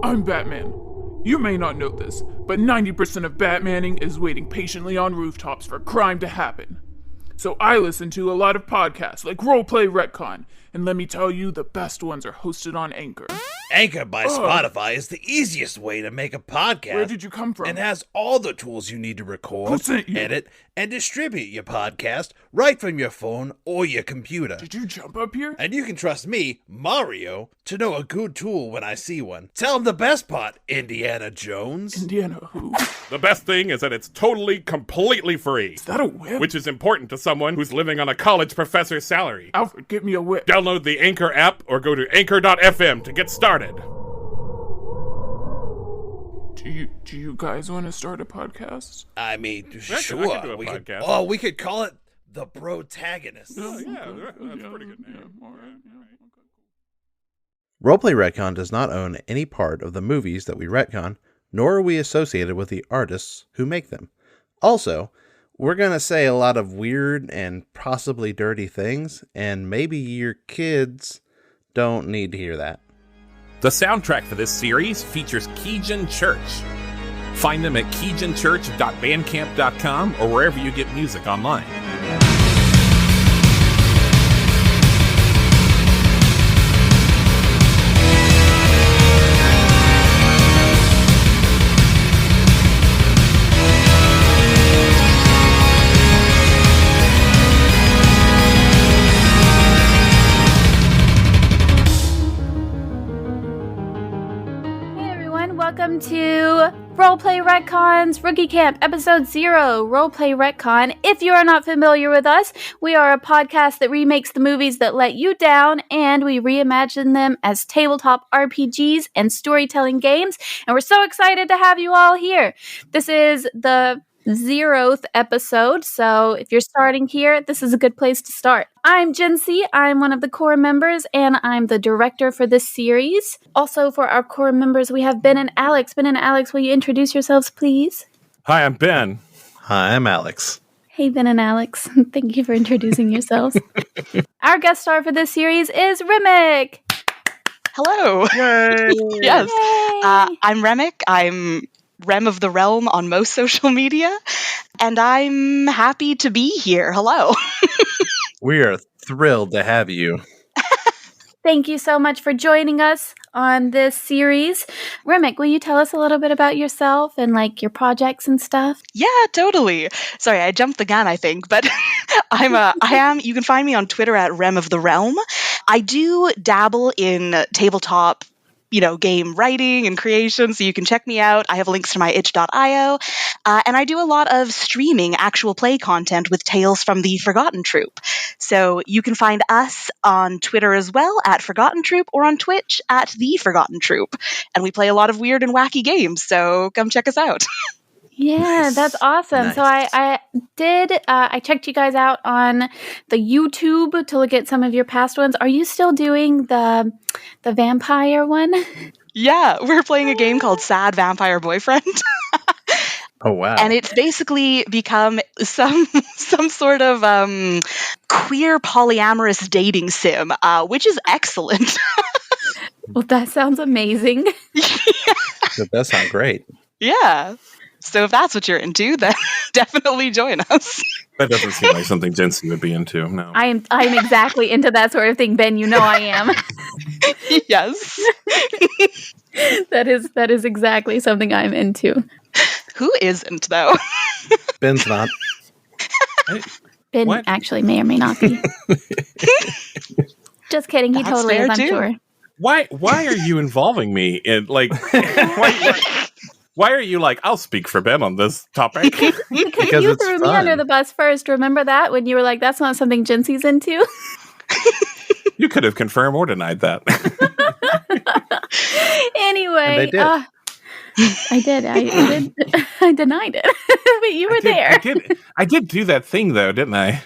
I'm Batman. You may not know this, but 90% of Batmaning is waiting patiently on rooftops for crime to happen. So I listen to a lot of podcasts like Roleplay Retcon, and let me tell you, the best ones are hosted on Anchor. Anchor by Spotify is the easiest way to make a podcast. Where did you come from? And has all the tools you need to record, Who sent you? edit, and distribute your podcast right from your phone or your computer. Did you jump up here? And you can trust me, Mario, to know a good tool when I see one. Tell them the best part, Indiana Jones. Indiana who? The best thing is that it's totally, completely free. Is that a whip? Which is important to someone who's living on a college professor's salary. Alfred, get me a whip. Download the Anchor app or go to anchor.fm to get started. Do you guys want to start a podcast? I mean, I sure. could do a podcast. We could call it The Protagonist. Oh, yeah, that's a pretty good name. Yeah, all right. Yeah, okay, cool. Roleplay Retcon does not own any part of the movies that we retcon, nor are we associated with the artists who make them. Also, we're going to say a lot of weird and possibly dirty things, and maybe your kids don't need to hear that. The soundtrack for this series features Keegan Church. Find them at keeganchurch.bandcamp.com or wherever you get music online. Welcome to Roleplay Retcon's Rookie Camp, Episode 0, Roleplay Retcon. If you are not familiar with us, we are a podcast that remakes the movies that let you down, and we reimagine them as tabletop RPGs and storytelling games, and we're so excited to have you all here. This is the 0th episode, so if you're starting here, this is a good place to start. I'm Jensie, I'm one of the core members, and I'm the director for this series. Also, for our core members, we have Ben and Alex. Ben and Alex, will you introduce yourselves, please? Hi, I'm Ben. Hi, I'm Alex. Hey, Ben and Alex. Thank you for introducing yourselves. Our guest star for this series is Remick. Hello. Yay! Yes. Yay. I'm Remick. I'm Rem of the Realm on most social media, and I'm happy to be here. Hello. We are thrilled to have you. Thank you so much for joining us on this series. Remick, will you tell us a little bit about yourself and like your projects and stuff? Yeah, totally. Sorry, I jumped the gun, I think, but you can find me on Twitter at Rem of the Realm. I do dabble in tabletop game writing and creation, so you can check me out. I have links to my itch.io, and I do a lot of streaming actual play content with Tales from the Forgotten Troupe. So you can find us on Twitter as well at Forgotten Troupe, or on Twitch at The Forgotten Troupe. And we play a lot of weird and wacky games, so come check us out. Yeah, Nice. That's awesome. Nice. So I checked you guys out on the YouTube to look at some of your past ones. Are you still doing the vampire one? Yeah, we're playing a game called Sad Vampire Boyfriend. Oh, wow. And it's basically become some sort of queer polyamorous dating sim, which is excellent. Well, that sounds amazing. That does sound great. Yeah. So if that's what you're into, then definitely join us. That doesn't seem like something Jensie would be into, no. I'm exactly into that sort of thing, Ben. You know I am. Yes. That is exactly something I'm into. Who isn't, though? Ben's not. Ben What? actually may or may not be. Just kidding. He That's totally fair, is, I'm too. sure. Why are you involving me in, like, why are you like, I'll speak for Ben on this topic? Because you it's threw me fun. under the bus first. Remember that? When you were like, that's not something Jensie's into? You could have confirmed or denied that. Anyway. And they did. I did. I denied it. But you were there. I did do that thing, though, didn't I?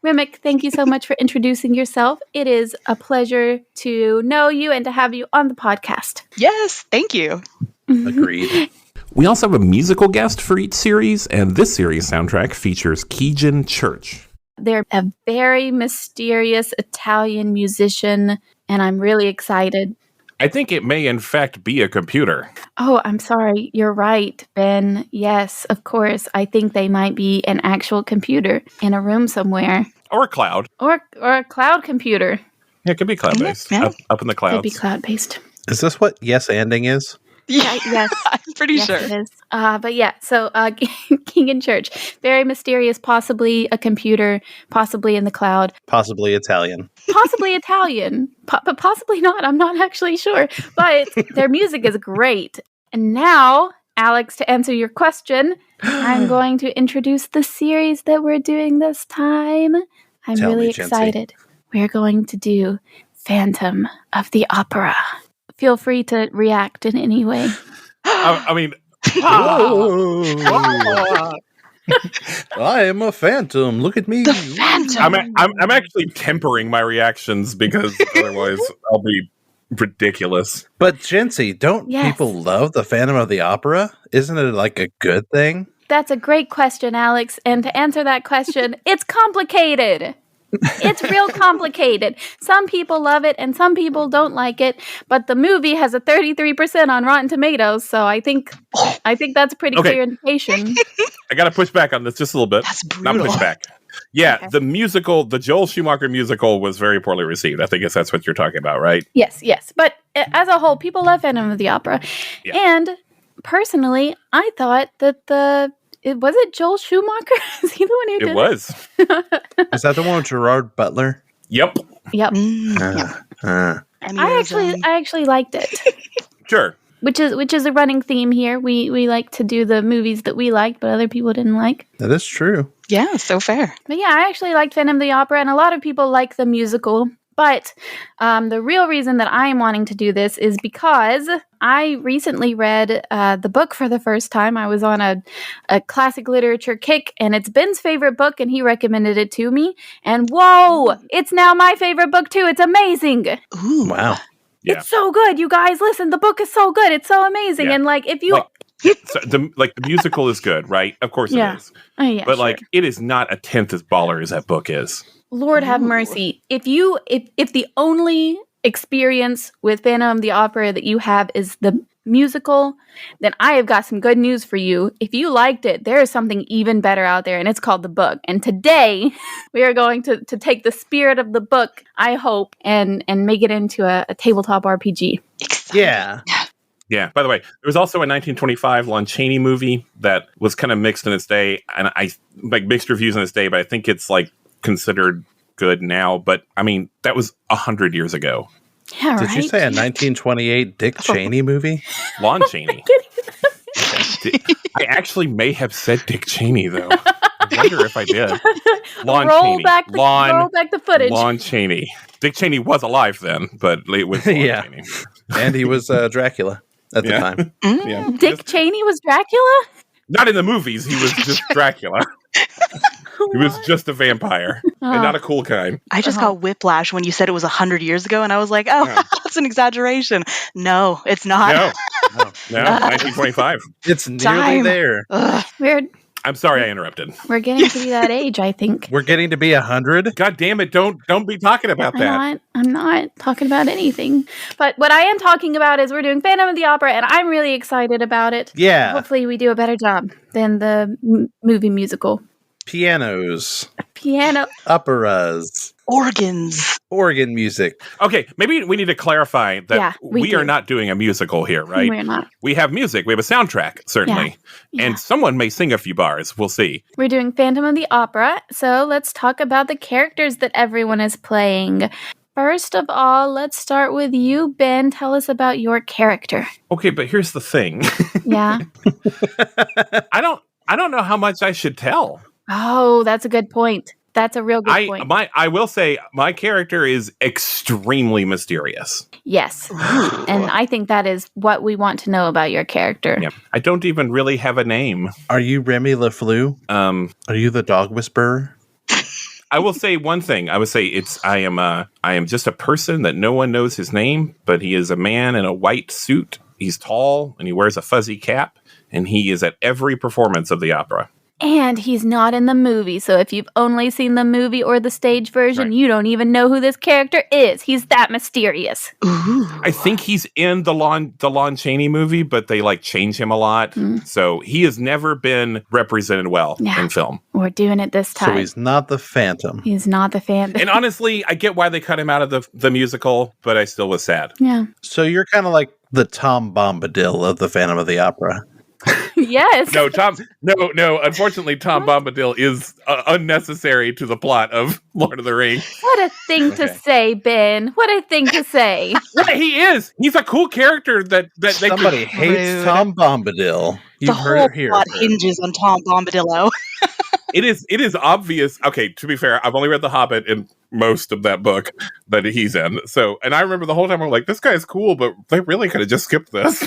Remick, thank you so much for introducing yourself. It is a pleasure to know you and to have you on the podcast. Yes, thank you. Agreed. We also have a musical guest for each series, and this series soundtrack features Keegan Church. They're a very mysterious Italian musician, and I'm really excited. I think it may, in fact, be a computer. Oh, I'm sorry. You're right, Ben. Yes, of course. I think they might be an actual computer in a room somewhere. Or a cloud. Or a cloud computer. Yeah, it could be cloud-based. Yeah. Up in the clouds. Could be cloud-based. Is this what yes-anding is? Yeah, Yes. I'm pretty Yes, sure. it is. But yeah, so King in Church. Very mysterious, possibly a computer, possibly in the cloud, Possibly Italian. possibly Italian, but possibly not. I'm not actually sure. But their music is great. And now, Alex, to answer your question, I'm going to introduce the series that we're doing this time. I'm Tell really me, Jensie. excited. We're going to do Phantom of the Opera. Feel free to react in any way. I mean, I am a phantom. Look at me. The Phantom. I'm actually tempering my reactions because otherwise I'll be ridiculous. But Jensie, don't Yes. people love the Phantom of the Opera? Isn't it like a good thing? That's a great question, Alex. And to answer that question, it's complicated. It's real complicated. Some people love it and some people don't like it, but the movie has a 33% on Rotten Tomatoes, so I think that's a pretty Okay. clear indication. I got to push back on this just a little bit. That's Not brutal. push back. Yeah, Okay. the musical, the Joel Schumacher musical was very poorly received. I think that's what you're talking about, right? Yes. But as a whole, people love Phantom of the Opera. Yeah. And personally, I thought that was it Joel Schumacher? Is he the one who did It was. Is that the one with Gerard Butler? Yep. Yep. Emmy I zone. actually liked it. Sure. Which is a running theme here. We like to do the movies that we liked, but other people didn't like. That is true. Yeah, so fair. But yeah, I actually liked Phantom of the Opera, and a lot of people like the musical. But the real reason that I am wanting to do this is because I recently read the book for the first time. I was on a classic literature kick, and it's Ben's favorite book, and he recommended it to me. And whoa, it's now my favorite book too. It's amazing. Ooh. Wow. Yeah. It's so good, you guys. Listen, the book is so good. It's so amazing. Yeah. And like, if you, So the musical is good, right? Of course Yeah. it is. oh, yeah, But sure. like it is not a tenth as baller as that book is. Lord have mercy. If the only experience with Phantom of the Opera that you have is the musical, then I have got some good news for you. If you liked it, there is something even better out there, and it's called the book. And today we are going to take the spirit of the book, I hope, and make it into a tabletop RPG. Yeah. Yeah. By the way, there was also a 1925 Lon Chaney movie that was kind of mixed in its day, and I like mixed reviews in its day, but I think it's like considered good now. But I mean, that was 100 years ago. Yeah, Did you say a 1928 Dick Cheney movie? Lon Chaney. I actually may have said Dick Cheney though. I wonder if I did. Lon roll Chaney. back the footage. Lon Chaney. Dick Cheney was alive then, but it was Lon Yeah. Chaney. And he was Dracula at the Yeah. time. Yeah. Dick Cheney was Dracula? Not in the movies. He was just Dracula. He was just a vampire, and not a cool kind. I just got whiplash when you said it was 100 years ago, and I was like, oh, Yeah. that's an exaggeration. No, it's not. No, 1925. It's nearly Time. there. Ugh. I'm sorry I interrupted. We're getting to be that age, I think. We're getting to be 100. God damn it! Don't be talking about that. I'm not talking about anything. But what I am talking about is we're doing Phantom of the Opera, and I'm really excited about it. Yeah. Hopefully we do a better job than the movie musical. Pianos, Piano. operas, Organs. organ music. Okay, maybe we need to clarify that Yeah, we we do. are not doing a musical here, right? We're not. We have music. We have a soundtrack, certainly, Yeah. and someone may sing a few bars. We'll see. We're doing Phantom of the Opera, so let's talk about the characters that everyone is playing. First of all, let's start with you, Ben. Tell us about your character. Okay, but here's the thing. Yeah. I don't know how much I should tell. Oh, that's a good point. That's a real good point. I will say my character is extremely mysterious. Yes. And I think that is what we want to know about your character. Yeah. I don't even really have a name. Are you Remy LeFleur? Are you the dog whisperer? I will say one thing. I would say I am just a person that no one knows his name, but he is a man in a white suit. He's tall and he wears a fuzzy cap, and he is at every performance of the opera. And he's not in the movie. So if you've only seen the movie or the stage version, you don't even know who this character is. He's that mysterious. Ooh. I think he's in the Lon Chaney movie, but they like change him a lot. So he has never been represented well in film. We're doing it this time. So he's not the Phantom. He's not the Phantom. And honestly, I get why they cut him out of the musical, but I still was sad. Yeah. So you're kind of like the Tom Bombadil of the Phantom of the Opera. Yes. No, no. Unfortunately, Tom Bombadil is unnecessary to the plot of Lord of the Rings. What a thing to say, Ben. What a thing to say. Yeah, he is. He's a cool character that Somebody hates Rude. Tom Bombadil. You've The heard whole it here. plot hinges on Tom Bombadillo. It is obvious. Okay, to be fair, I've only read The Hobbit and most of that book that he's in. So, and I remember the whole time I'm like, this guy's cool, but they really could have just skipped this.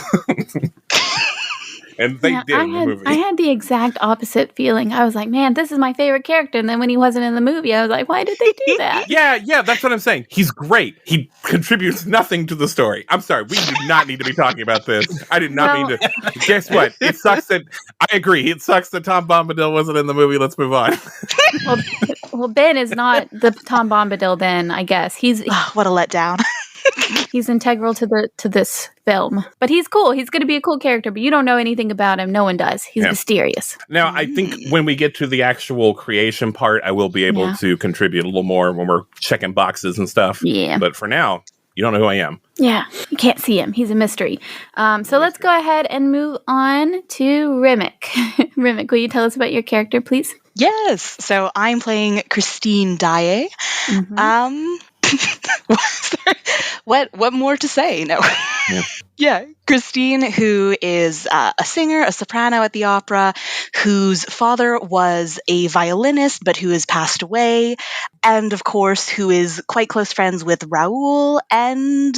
And they did in the movie. I had the exact opposite feeling. I was like, man, this is my favorite character. And then when he wasn't in the movie, I was like, why did they do that? Yeah, that's what I'm saying. He's great. He contributes nothing to the story. I'm sorry. We do not need to be talking about this. I did not mean to. Guess what? It sucks that, I agree. It sucks that Tom Bombadil wasn't in the movie. Let's move on. Well, Ben is not the Tom Bombadil then, I guess. He's What a letdown. he's integral to this film. But he's cool. He's going to be a cool character, but you don't know anything about him. No one does. He's mysterious. Now, I think when we get to the actual creation part, I will be able to contribute a little more when we're checking boxes and stuff. Yeah. But for now, you don't know who I am. Yeah. You can't see him. He's a mystery. So let's go ahead and move on to Remick. Remick, will you tell us about your character, please? Yes. So I'm playing Christine Daaé. What more to say? No. Yeah. Christine, who is a singer, a soprano at the opera, whose father was a violinist, but who has passed away, and of course, who is quite close friends with Raoul. And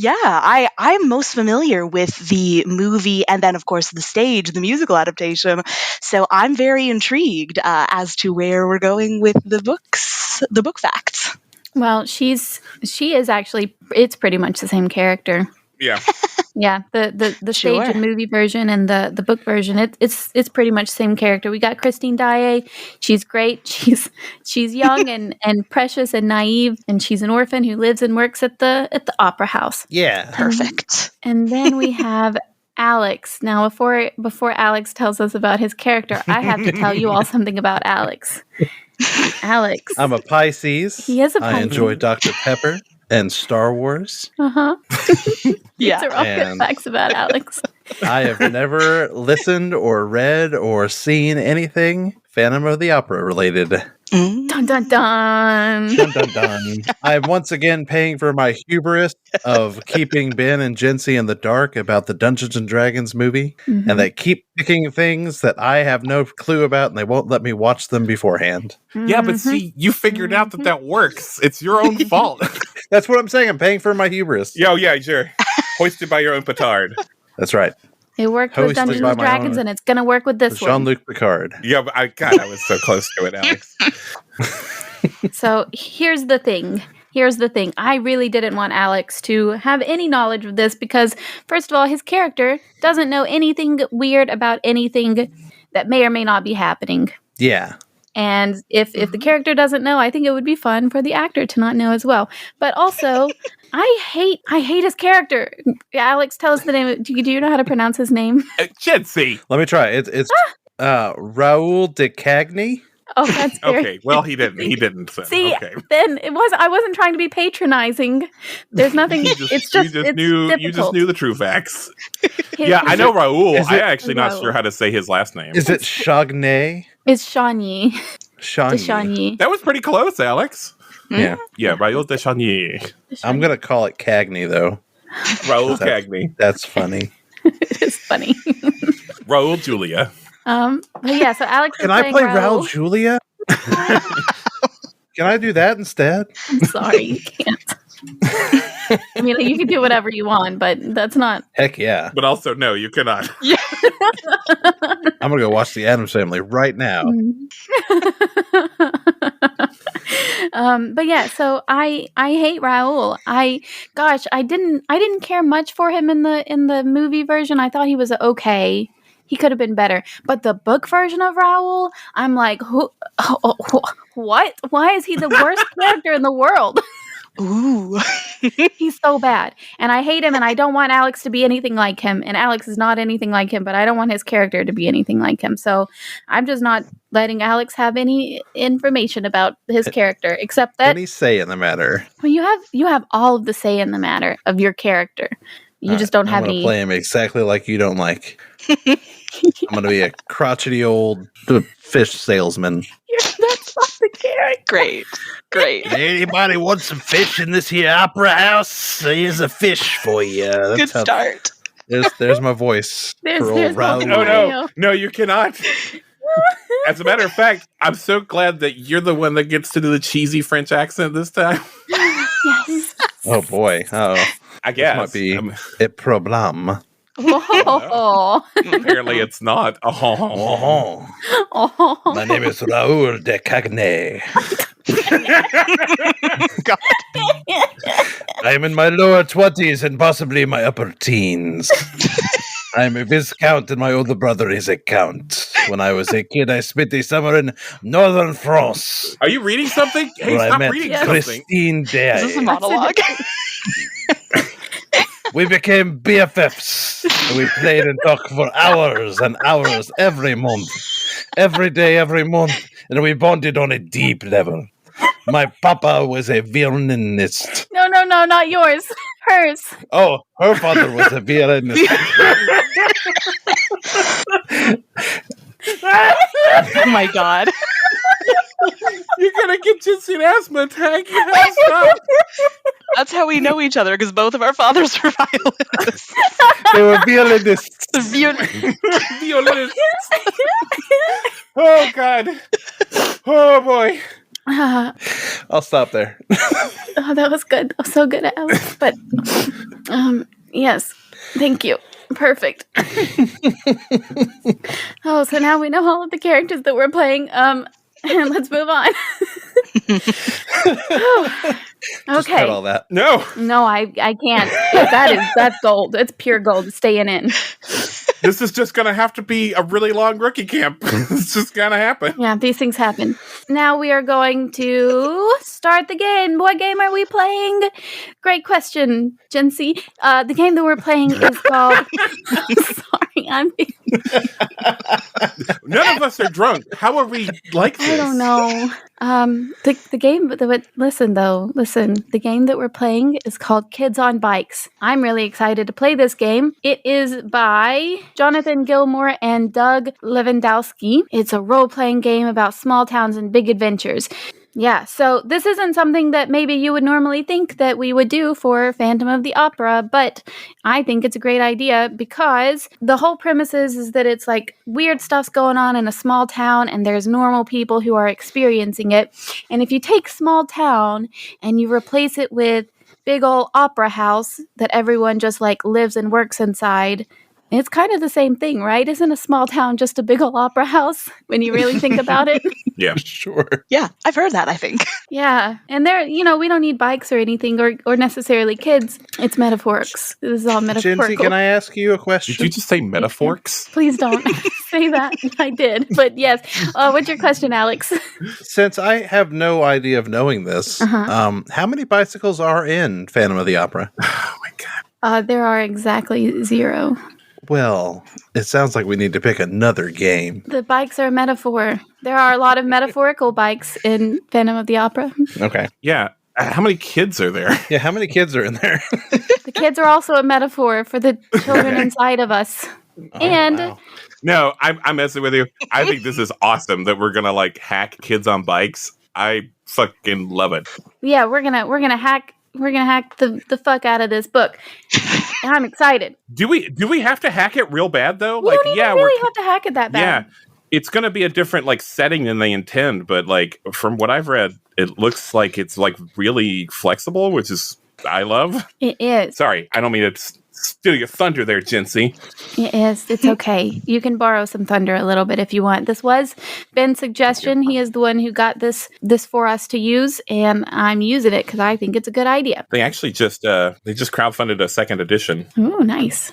I'm most familiar with the movie and then, of course, the stage, the musical adaptation. So I'm very intrigued as to where we're going with the book facts. Well, she is actually, it's pretty much the same character. Yeah. Yeah, the Sure. stage and movie version and the book version, it's pretty much the same character. We got Christine Daaé. She's great. She's young and precious and naive, and she's an orphan who lives and works at the opera house. Yeah. Perfect. And then we have Alex. Now, before Alex tells us about his character, I have to tell you all something about Alex. Alex. I'm a Pisces. He is a I Pisces. enjoy Dr. Pepper and Star Wars. Uh-huh. Yeah. These are all good And- facts about Alex. I have never listened or read or seen anything Phantom of the Opera related. Dun, dun, dun. Dun, dun, dun. I'm once again paying for my hubris of keeping Ben and Jensie in the dark about the Dungeons and Dragons movie, and they keep picking things that I have no clue about, and they won't let me watch them beforehand. Yeah, but see, you figured out that works. It's your own fault. That's what I'm saying. I'm paying for my hubris. Yeah, sure. Hoisted by your own petard. That's right. It worked Hosted with Dungeons by and my Dragons, own- and it's going to work with this one. Jean-Luc Picard. Yeah, but I was so close to it, Alex. So here's the thing. I really didn't want Alex to have any knowledge of this because, first of all, his character doesn't know anything weird about anything that may or may not be happening. Yeah. And if the character doesn't know, I think it would be fun for the actor to not know as well. But also, I hate his character. Alex, tell us the name. Do you know how to pronounce his name? Jensie. Let me try. It's Raoul de Chagny. Oh, that's very Okay, well, he didn't. So, See, okay. then I wasn't trying to be patronizing. There's nothing. You it's just knew difficult. the true facts. His- Yeah, I know Raoul. Is I'm it- actually not Raoul. sure how to say his last name. Is it Chagny? It's Chagny. Chagny. Chagny. That was pretty close, Alex. Yeah. Yeah, Raoul de Chagny. I'm going to call it Cagney, though. Raoul Chagny. That's funny. It is funny. Raoul Julia. But yeah, so Alex. Can is I playing play Raoul. Raul Julia? Can I do that instead? I'm sorry, you can't. I mean, you can do whatever you want, but that's not. Heck yeah. But also, no, you cannot. I'm going to go watch The Addams Family right now. But yeah, so I hate Raoul. I didn't care much for him in the movie version. I thought he was okay. he could have been better. But the book version of Raoul, I'm like, what? Why is he the worst character in the world? Ooh. He's so bad. And I hate him, and I don't want Alex to be anything like him. And Alex is not anything like him, but I don't want his character to be anything like him. So I'm just not letting Alex have any information about his character, except that Any say in the matter. well, you have all of the say in the matter of your character. You just don't have I'm gonna any. play him exactly like you don't like. I'm gonna be a crotchety old fish salesman. That's not the character. Great. Anybody want some fish in this here opera house? Here's a fish for you. Good start. There's my voice. There's for old Raoul. Oh no, you cannot. As a matter of fact, I'm so glad that you're the one that gets to do the cheesy French accent this time. Yes. Oh boy. Oh, I guess. might be a problem. Oh. Apparently, it's not. Oh, Oh. My name is Raoul de Chagny. God. I am in my lower 20s and possibly my upper teens. I am a Viscount and my older brother is a Count. When I was a kid, I spent a summer in northern France. Are you reading something? Hey, Where I stop met reading something. Christine Daaé. Is this a monologue? We became BFFs. And we played and talked for hours and hours every month. Every day, every month. And we bonded on a deep level. My papa was a violinist. No, not yours. Hers. Oh, her father was a violinist. Oh my God. You're gonna get Jensie an asthma attack. You have to stop. That's how we know each other, because both of our fathers were violinists. They were violinists. Violinist. Oh God. Oh boy. I'll stop there. Oh, that was good. That was so good, Alex. But, yes. Thank you. Perfect. Oh, so now we know all of the characters that we're playing. And let's move on. Just cut all that. No. No, I can't. That's gold. It's pure gold. Staying in. This is just gonna have to be a really long rookie camp. It's just gonna happen. Yeah, these things happen. Now we are going to start the game. What game are we playing? Great question, Jensie. The game that we're playing is called... Sorry, I'm... None of us are drunk. How are we like this? I don't know. The game, listen. The game that we're playing is called Kids on Bikes. I'm really excited to play this game. It is by Jonathan Gilmour and Doug Lewandowski. It's a role-playing game about small towns and big adventures. Yeah, so this isn't something that maybe you would normally think that we would do for Phantom of the Opera, but I think it's a great idea because the whole premise is that it's like weird stuff's going on in a small town and there's normal people who are experiencing it. And if you take small town and you replace it with big old opera house that everyone just like lives and works inside, it's kind of the same thing, right? Isn't a small town just a big old opera house when you really think about it? Yeah. Sure. Yeah, I've heard that, I think. Yeah. And there, we don't need bikes or anything or necessarily kids. It's metaphorics. This is all metaphorical. Jensie, can I ask you a question? Did you just say metaphors? Please don't say that. I did. But yes. What's your question, Alex? Since I have no idea of knowing this, how many bicycles are in Phantom of the Opera? Oh my God. There are exactly 0. Well, it sounds like we need to pick another game. The bikes are a metaphor. There are a lot of metaphorical bikes in Phantom of the Opera. Okay. Yeah. How many kids are there? Yeah, how many kids are in there? The kids are also a metaphor for the children inside of us. Wow. No, I'm messing with you. I think this is awesome that we're gonna like hack kids on bikes. I fucking love it. Yeah, we're gonna hack the fuck out of this book. And I'm excited. Do we have to hack it real bad though? We don't even really have to hack it that bad. Yeah. It's going to be a different like setting than they intend, but like from what I've read, it looks like it's like really flexible, which is I love. It is. Sorry, I don't mean to steal your thunder there, Jensie. It is. It's okay. You can borrow some thunder a little bit if you want. This was Ben's suggestion. He is the one who got this for us to use, and I'm using it because I think it's a good idea. They actually just crowdfunded a second edition Ooh, nice.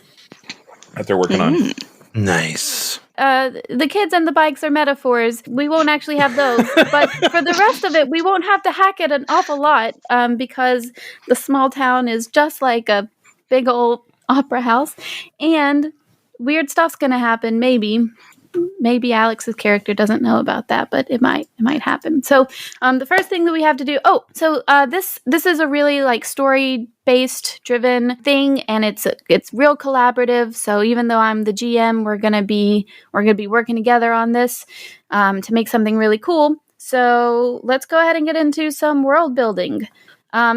that they're working on. Nice. The kids and the bikes are metaphors. We won't actually have those. But for the rest of it, we won't have to hack it an awful lot because the small town is just like a big old opera house. And weird stuff's going to happen, maybe. Maybe Alex's character doesn't know about that, but it might happen. So the first thing that we have to do. This is a really like story based driven thing, and it's real collaborative. So even though I'm the GM, we're gonna be working together on this to make something really cool. So let's go ahead and get into some world building.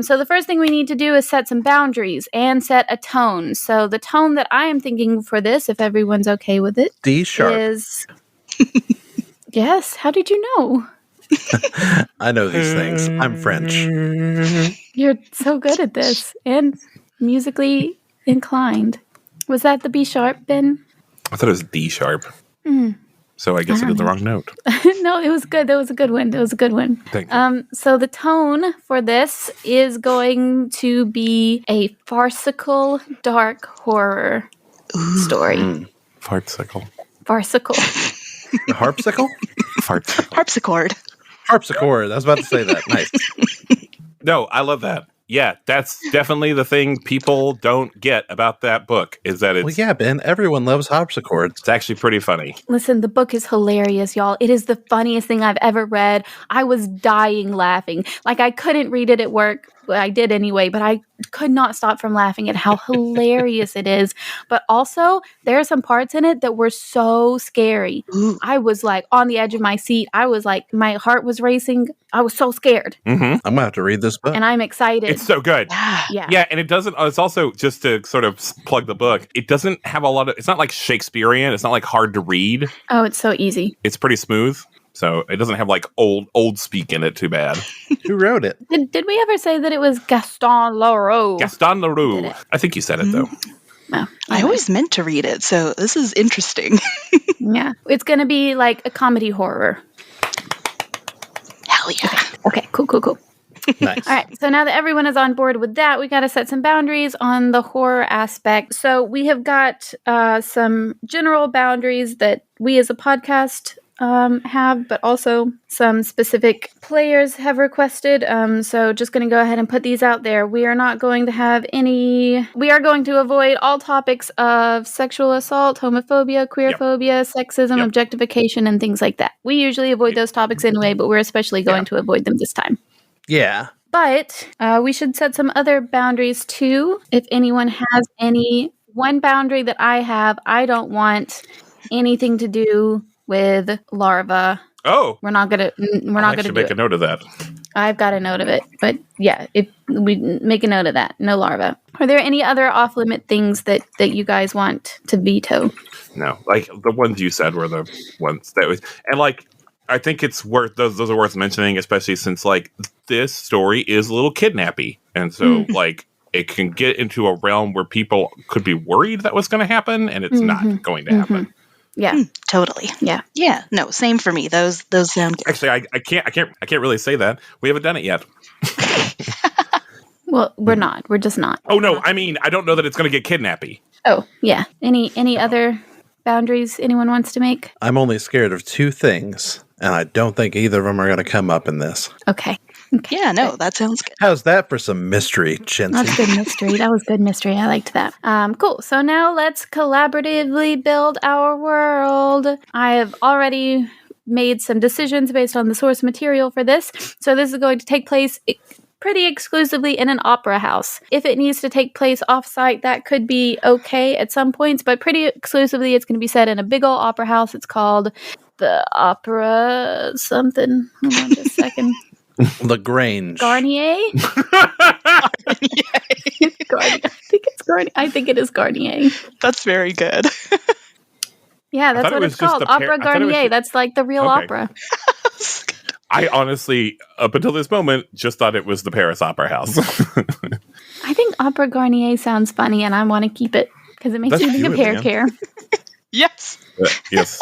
So the first thing we need to do is set some boundaries and set a tone. So the tone that I am thinking for this, if everyone's okay with it, D sharp. is... Yes, how did you know? I know these things. I'm French. You're so good at this and musically inclined. Was that the B sharp, Ben? I thought it was D sharp. So I guess I did the wrong note. No, it was good. That was a good one. Thank you. So the tone for this is going to be a farcical, dark horror story. Farcical. Farcical. Harpsicle? Farcical. Harpsichord. Harpsichord. I was about to say that. Nice. No, I love that. Yeah, that's definitely the thing people don't get about that book is that Well, yeah, Ben. Everyone loves harpsichords. it's actually pretty funny. Listen, the book is hilarious, y'all. It is the funniest thing I've ever read. I was dying laughing. Like, I couldn't read it at work. Well, I did anyway, but I could not stop from laughing at how hilarious it is. But also, there are some parts in it that were so scary. I was like on the edge of my seat. I was like, my heart was racing. I was so scared. Mm-hmm. I'm going to have to read this book. And I'm excited. It's so good. Yeah. Yeah, and it doesn't, it's also, just to sort of plug the book, it doesn't have a lot of, it's not like Shakespearean. It's not like hard to read. Oh, it's so easy. It's pretty smooth. So it doesn't have like old speak in it too bad. Who wrote it? Did we ever say that it was Gaston Leroux? Gaston Leroux. I think you said it though. Oh, I always meant to read it, so this is interesting. yeah. It's going to be like a comedy horror. Hell yeah. Okay, cool. Nice. All right, so now that everyone is on board with that, we got to set some boundaries on the horror aspect. So we have got some general boundaries that we as a podcast have, but also some specific players have requested. So just going to go ahead and put these out there. We are not going to have any... We are going to avoid all topics of sexual assault, homophobia, queerphobia, sexism, objectification, and things like that. We usually avoid those topics anyway, but we're especially going to avoid them this time. Yeah. But we should set some other boundaries too. If anyone has any... One boundary that I have, I don't want anything to do with larva. Oh, We're not gonna do make a it. note of that. I've got a note of it, but yeah, if we make a note of that, no larva. Are there any other off-limit things that you guys want to veto? No, like the ones you said were the ones that was, and like I think it's worth those are worth mentioning, especially since like this story is a little kidnappy, and so like it can get into a realm where people could be worried that was going to happen, and it's not going to happen. Yeah, Totally. yeah. Yeah. No, same for me. Those sound good. Actually, I can't really say that. We haven't done it yet. Well, we're not. We're just not. Oh no, I mean I don't know that it's going to get kidnappy. Oh, yeah. Any other boundaries anyone wants to make? I'm only scared of two things, and I don't think either of them are going to come up in this. Okay. Yeah, no, that sounds good. How's that for some mystery, Jensie? That's good mystery. That was good mystery. I liked that. Cool. So now let's collaboratively build our world. I have already made some decisions based on the source material for this. So this is going to take place pretty exclusively in an opera house. If it needs to take place off-site, that could be okay at some points, but pretty exclusively it's going to be set in a big old opera house. It's called the Opera something. Hold on just a second. LaGrange. Garnier? Garnier. I think it is Garnier. That's very good. Yeah, that's what it's called. Opera Garnier. That's like the real opera. I honestly, up until this moment, just thought it was the Paris Opera House. I think Opera Garnier sounds funny, and I want to keep it because it makes me think of hair care. Yes. Yes.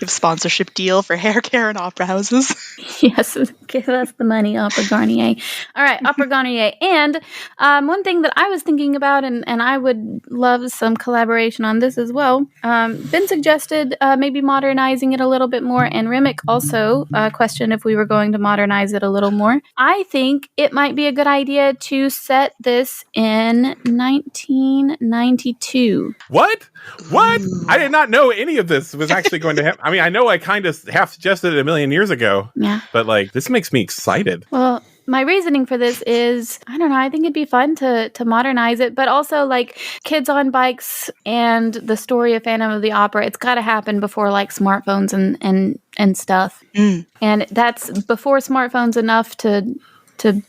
You have sponsorship deal for hair care and opera houses. Yes, give us the money, Opera Garnier. All right, Opera Garnier. And one thing that I was thinking about, and I would love some collaboration on this as well, Ben suggested maybe modernizing it a little bit more, and Remick also questioned if we were going to modernize it a little more. I think it might be a good idea to set this in 1992. What? I did not know any of this was actually going to happen. I mean, I know I kind of half suggested it a million years ago. Yeah. But like, this makes me excited. Well, my reasoning for this is, I don't know, I think it'd be fun to modernize it, but also like Kids on Bikes and the story of Phantom of the Opera, it's got to happen before like smartphones and stuff. And that's before smartphones enough to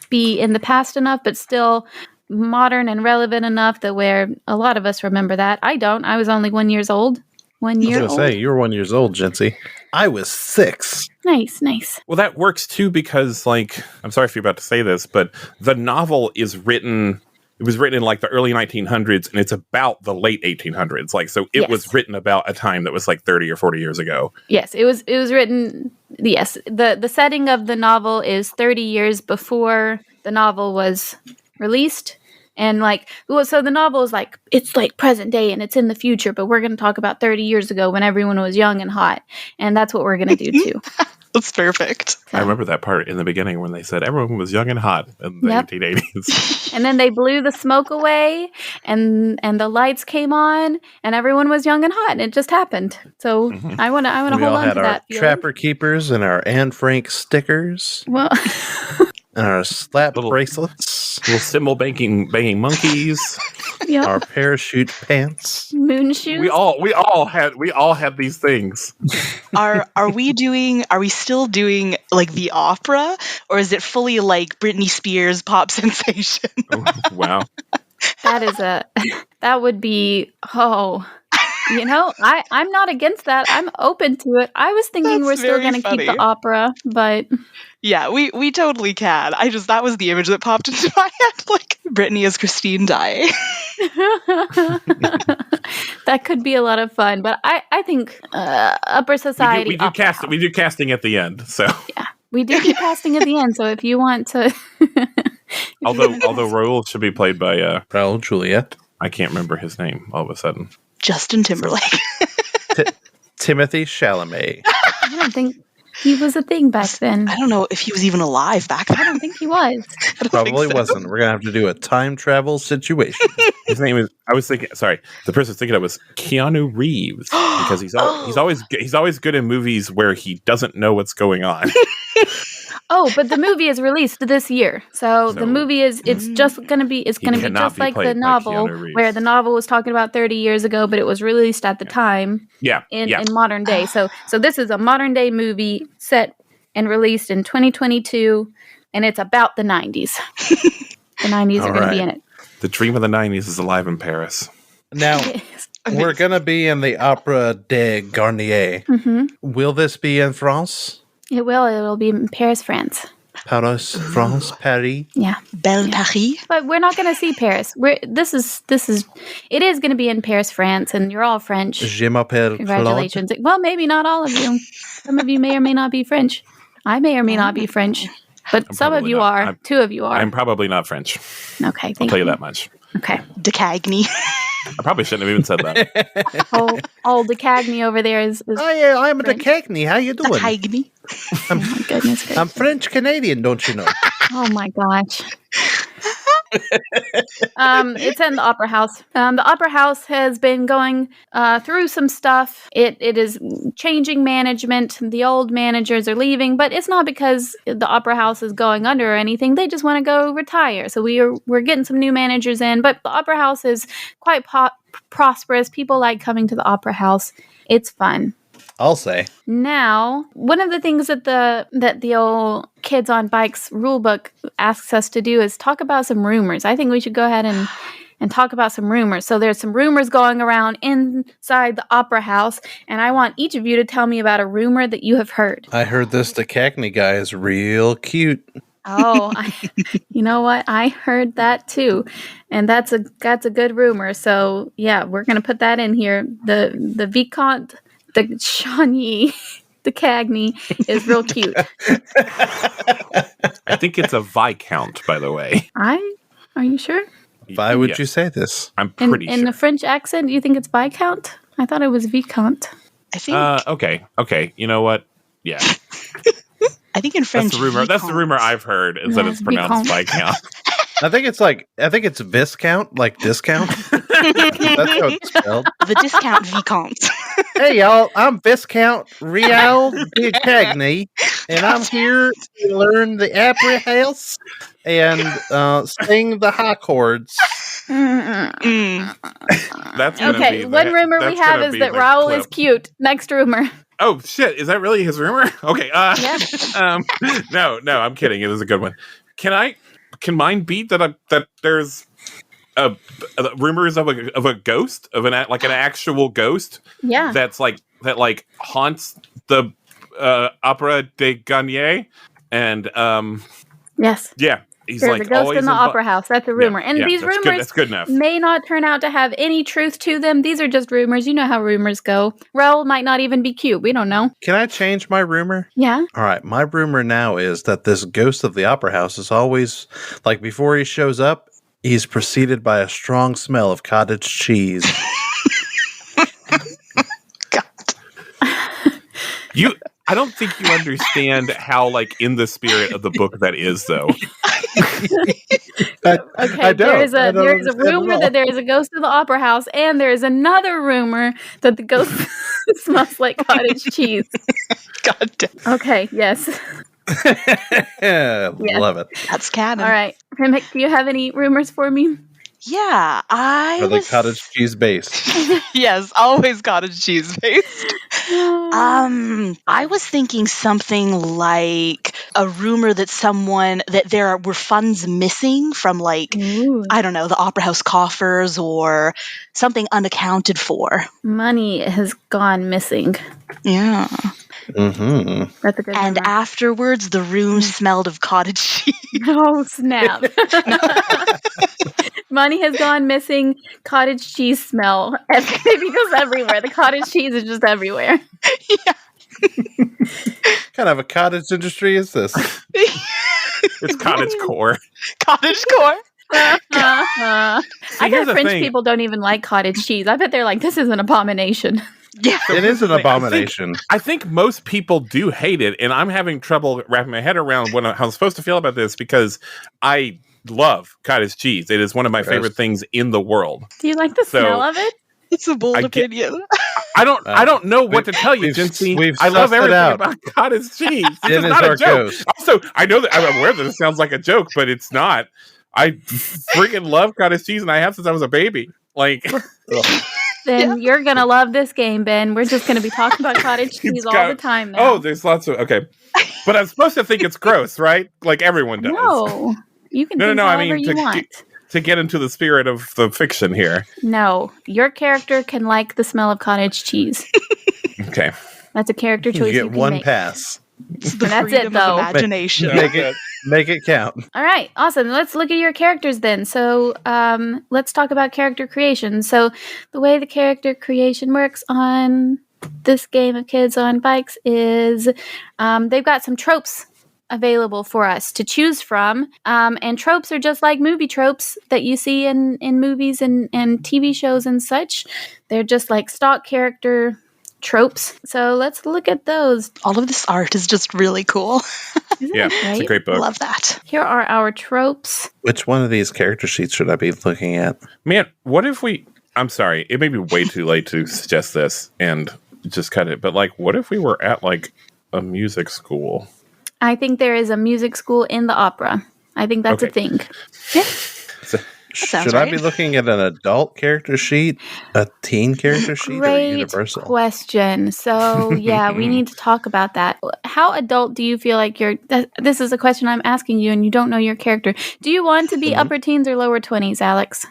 be in the past enough, but still modern and relevant enough that where a lot of us remember that. I don't. I was only 1 year old. 1 year I was old. going to say, you were 1 year old, Jensie. I was 6. Nice. Well, that works too because, like, I'm sorry if you're about to say this, but the novel is written. It was written in like the early 1900s, and it's about the late 1800s. Like, so it was written about a time that was like 30 or 40 years ago. Yes, it was written. Yes, the setting of the novel is 30 years before the novel was released. And like, well, so the novel is like, it's like present day and it's in the future, but we're going to talk about 30 years ago when everyone was young and hot. And that's what we're going to do too. That's perfect. I remember that part in the beginning when they said everyone was young and hot in the 1880s. And then they blew the smoke away and the lights came on and everyone was young and hot and it just happened. So I want to hold on to that. We all had our Trapper Keepers and our Anne Frank stickers. Well, and our slap bracelets. Little cymbal banging monkeys. Yep. Our parachute pants. Moon shoes. We all had these things. Are we still doing like the opera, or is it fully like Britney Spears pop sensation? Oh, wow. That would be, I'm not against that. I'm open to it. I was thinking That's we're still going to keep the opera, but yeah, we totally can. That was the image that popped into my head, like Britney as Christine Daaé. that could be a lot of fun. But I think upper society. We do casting at the end. So yeah, we do casting at the end. So if you want to, although Raoul should be played by Raoul Juliet. I can't remember his name all of a sudden. Justin Timberlake. Timothy Chalamet. I don't think he was a thing back then. I don't know if he was even alive back then. I don't think he was. Probably wasn't. We're going to have to do a time travel situation. His name is, the person I was thinking of was Keanu Reeves, because he's always good in movies where he doesn't know what's going on. Oh, but the movie is released this year. So the movie it's going to be just like the novel, where the novel was talking about 30 years ago, but it was released at the time in modern day. So this is a modern day movie set and released in 2022, and it's about the 90s. The 90s are going to be in it. The dream of the 90s is alive in Paris. Now, we're going to be in the Opera de Garnier. Mm-hmm. Will this be in France? It will. It will be in Paris, France. Paris, France, Paris. Yeah. Belle Paris. But we're not going to see Paris. It is going to be in Paris, France, and you're all French. Je m'appelle Congratulations. Claude. Well, maybe not all of you. Some of you may or may not be French. I may or may not be French. But some of you are. Two of you are. I'm probably not French. Okay, I'll tell you that much. Okay. De Chagny. I probably shouldn't have even said that. Old de Chagny over there is oh, yeah, I'm de Chagny. How you doing? De Chagny. Oh, my goodness gracious. I'm French-Canadian, don't you know? Oh, my gosh. It's in the Opera House. The Opera House has been going through some stuff. It is changing management. The old managers are leaving, but it's not because the Opera House is going under or anything. They just want to go retire. So we're getting some new managers in, but the Opera House is quite prosperous. People like coming to the Opera House. It's fun. I'll say. Now, one of the things that the old Kids on Bikes rulebook asks us to do is talk about some rumors. I think we should go ahead and talk about some rumors. So there's some rumors going around inside the Opera House, and I want each of you to tell me about a rumor that you have heard. I heard this de Chagny guy is real cute. Oh, you know what? I heard that too, and that's a good rumor. So yeah, we're gonna put that in here. The Viscount the Chagny, the Chagny is real cute. I think it's a Viscount, by the way. Are you sure? Why would Yes. you say this? I'm pretty In sure. the French accent, do you think it's Viscount? I thought it was Viscount. I think. Okay. You know what? Yeah. I think in French. That's the rumor. That's the rumor I've heard is that Yes, it's pronounced Viscount. Viscount. I think it's Viscount, like discount. That's how it's spelled. The discount Viscount. Hey y'all, I'm Viscount Raoul de Chagny, and I'm here to learn the opera house and sing the high chords. Mm. That's gonna Okay, be one the- rumor we that's have gonna is be that the Raoul clip. is cute. Next rumor. Oh shit! Is that really his rumor? Okay. No, I'm kidding. It was a good one. Can mine be that there's rumors of a ghost of an actual ghost Yeah. that haunts the Opera de Gagné and Yes. yeah, he's There's like a ghost always in the opera house. That's a rumor. And these that's rumors good. That's good enough. may not turn out to have any truth to them. These are just rumors. You know how rumors go. Raoul might not even be cute. We don't know. Can I change my rumor? Yeah. All right, my rumor now is that this ghost of the opera house is always, like, before he shows up, he's preceded by a strong smell of cottage cheese. I don't think you understand how in the spirit of the book that is though. Okay, there is a rumor that there is a ghost in the opera house, and there is another rumor that the ghost smells like cottage cheese. God damn. Okay, yes. Love it. That's canon. All right. Remick, do you have any rumors for me? Yeah, Are they cottage cheese based? Yes, always cottage cheese based. I was thinking something like a rumor that there were funds missing from Ooh. I don't know, the opera house coffers or something unaccounted for. Money has gone missing. Yeah. Mm-hmm. That's a good And rumor. afterwards the room smelled of cottage cheese. Oh, snap. Money has gone missing. Cottage cheese smell. It goes everywhere. The cottage cheese is just everywhere. Kind of a cottage industry is this? It's cottage core. Cottage core. I here's bet the French thing. people don't even like cottage cheese. I bet they're like, this is an abomination. Yeah. It is an abomination. I think most people do hate it, and I'm having trouble wrapping my head around how I'm supposed to feel about this because I love cottage cheese. It is one of my favorite things in the world. Do you like the So- smell of it? It's a bold I get- opinion. I don't know what to tell you, we've- Jensie. we've I love sussed it everything out. about cottage cheese. This Jen is is not our a joke. ghost. Also, I know that I'm aware that it sounds like a joke, but it's not. I freaking love cottage cheese, and I have since I was a baby. Then you're going to love this game, Ben. We're just going to be talking about cottage cheese all the time now. Oh, there's lots of but I'm supposed to think it's gross, right? Like everyone does. No. You can think No. I however mean, you want. to get into the spirit of the fiction here. No. Your character can like the smell of cottage cheese. Okay. That's a character You choice you get can one make. pass. It's the That's it, freedom though. of imagination. Make it count. All right, awesome. Let's look at your characters then. So let's talk about character creation. So the way the character creation works on this game of Kids on Bikes is they've got some tropes available for us to choose from. And tropes are just like movie tropes that you see in movies and TV shows and such. They're just like stock character tropes. So let's look at those. All of this art is just really cool. Isn't Yeah, that it's a great? great book. Love that. Here are our tropes. Which one of these character sheets should I be looking at? Man, what if I'm sorry, it may be way too late to suggest this and just cut it, but what if we were at a music school? I think there is a music school in the opera. I think that's a Okay. thing. Yeah. sounds Should I right. be looking at an adult character sheet, a teen character sheet, or Great universal? question. So, yeah, we need to talk about that. How adult do you feel like you're? This is a question I'm asking you, and you don't know your character. Do you want to be upper teens or lower 20s, Alex?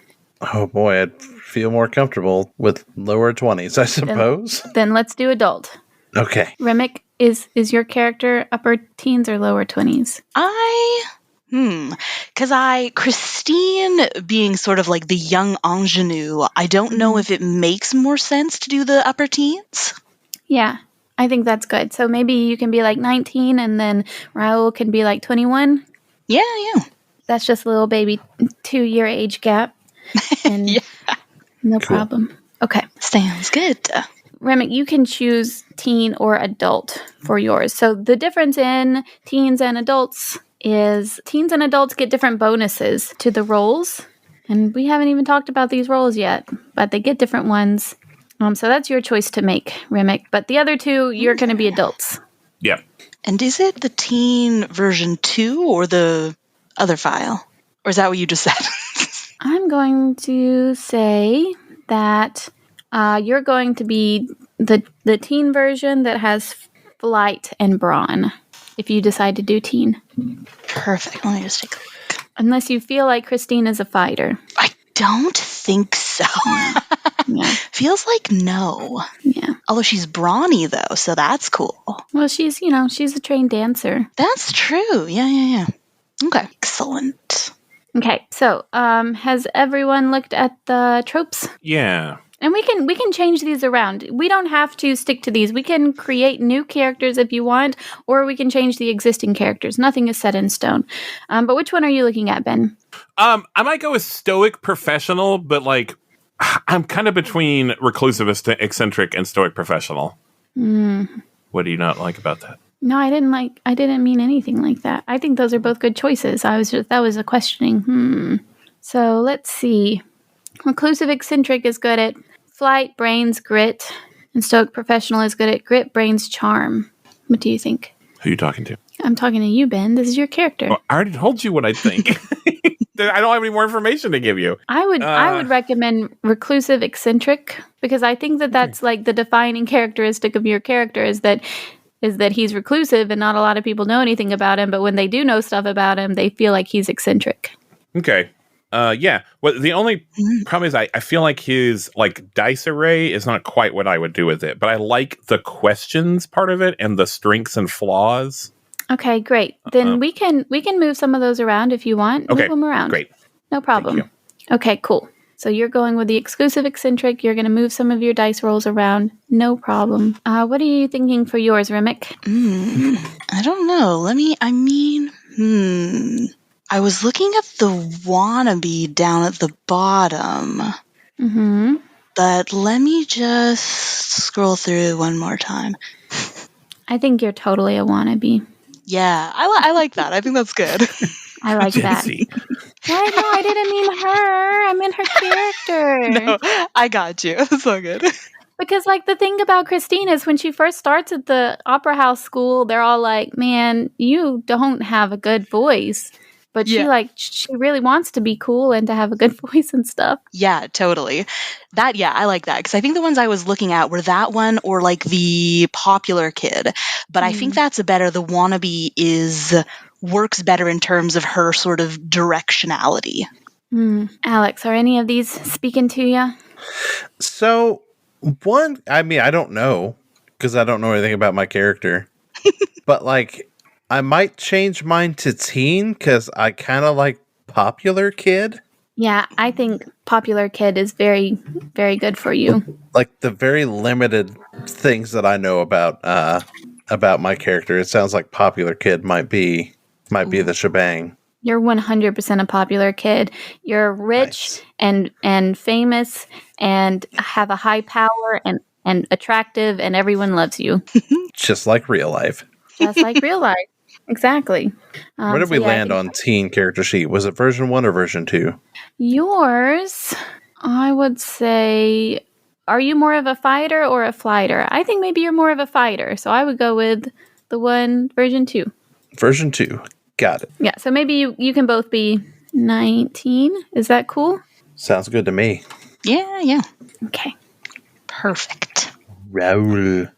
Oh boy, I'd feel more comfortable with lower 20s, I suppose. Then let's do adult. Okay. Remick, is your character upper teens or lower 20s? Christine being sort of like the young ingenue, I don't know if it makes more sense to do the upper teens. Yeah, I think that's good. So maybe you can be like 19 and then Raoul can be like 21. Yeah. That's just a little baby 2-year age gap. And Yeah. no problem. Okay. Sounds good. Remick, you can choose teen or adult for yours. So the difference in teens and adults is teens and adults get different bonuses to the roles. And we haven't even talked about these roles yet, but they get different ones. So that's your choice to make, Remick. But the other two, you're going to be adults. Yeah. And is it the teen version 2 or the other file? Or is that what you just said? I'm going to say that you're going to be the teen version that has flight and brawn, if you decide to do teen. Perfect. Let me just take a look. Unless you feel like Christine is a fighter. I don't think so. Yeah. Feels like no. Yeah. Although she's brawny, though, so that's cool. Well, she's a trained dancer. That's true. Yeah. Okay. Excellent. Okay, so has everyone looked at the tropes? Yeah. And we can change these around. We don't have to stick to these. We can create new characters if you want, or we can change the existing characters. Nothing is set in stone. But which one are you looking at, Ben? I might go with stoic professional, but like I'm kind of between reclusive eccentric and stoic professional. What do you not like about that? No, I didn't mean anything like that. I think those are both good choices. That was a questioning. So let's see. Reclusive eccentric is good at flight, brains, grit, and stoic professional is good at grit, brains, charm. What do you think? Who are you talking to? I'm talking to you, Ben. This is your character. Well, I already told you what I think. I don't have any more information to give you. I would recommend reclusive eccentric because I think that's like the defining characteristic of your character is that he's reclusive and not a lot of people know anything about him, but when they do know stuff about him, they feel like he's eccentric. Okay. Yeah. Well, the only problem is I feel like his like dice array is not quite what I would do with it, but I like the questions part of it and the strengths and flaws. Okay, great. Then we can move some of those around if you want. Okay, move them around. Great. No problem. Thank Okay, cool. So you're going with the exclusive eccentric. You're going to move some of your dice rolls around. No problem. What are you thinking for yours, Remick? I don't know. I was looking at the wannabe down at the bottom. Mm-hmm. But let me just scroll through one more time. I think you're totally a wannabe. Yeah, I like that. I think that's good. I like that. Jensie. Why? No, I didn't mean her. I meant her character. No, I got you. That's so good. Because, like, the thing about Christine is when she first starts at the opera house school, they're all like, man, you don't have a good voice. But she really wants to be cool and to have a good voice and stuff. Yeah, totally. I like that. Because I think the ones I was looking at were that one or, like, the popular kid. But I think that's the wannabe works better in terms of her sort of directionality. Alex, are any of these speaking to you? So, I don't know, because I don't know anything about my character. But, like, I might change mine to teen, because I kind of like popular kid. Yeah, I think popular kid is very, very good for you. Like, the very limited things that I know about my character, it sounds like popular kid might be the shebang. You're 100% a popular kid. You're rich and famous and have a high power and attractive and everyone loves you. Just like real life. Just like real life. Exactly. Where did we land on teen character sheet? Was it version 1 or version 2? Yours, I would say, are you more of a fighter or a flighter? I think maybe you're more of a fighter. So I would go with the one version 2. Version 2. Got it. Yeah, so maybe you can both be 19. Is that cool? Sounds good to me. Yeah. Okay. Perfect. Raoul.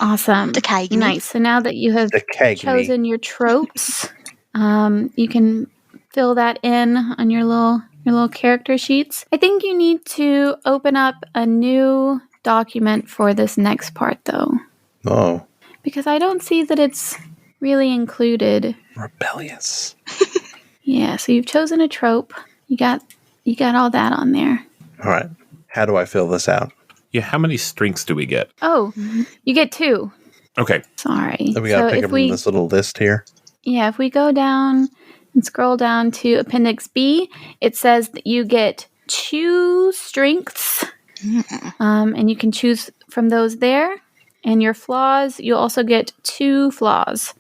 Awesome. The Chagny. Nice. So now that you have chosen your tropes, you can fill that in on your little character sheets. I think you need to open up a new document for this next part, though. Oh. Because I don't see that it's really included. Rebellious. Yeah, so you've chosen a trope. You got all that on there. All right. How do I fill this out? Yeah, how many strengths do we get? Oh, you get 2. Okay. Sorry. So we got to pick if up from this little list here. Yeah, if we go down and scroll down to Appendix B, it says that you get 2 strengths, and you can choose from those there. And your flaws, you also get 2 flaws.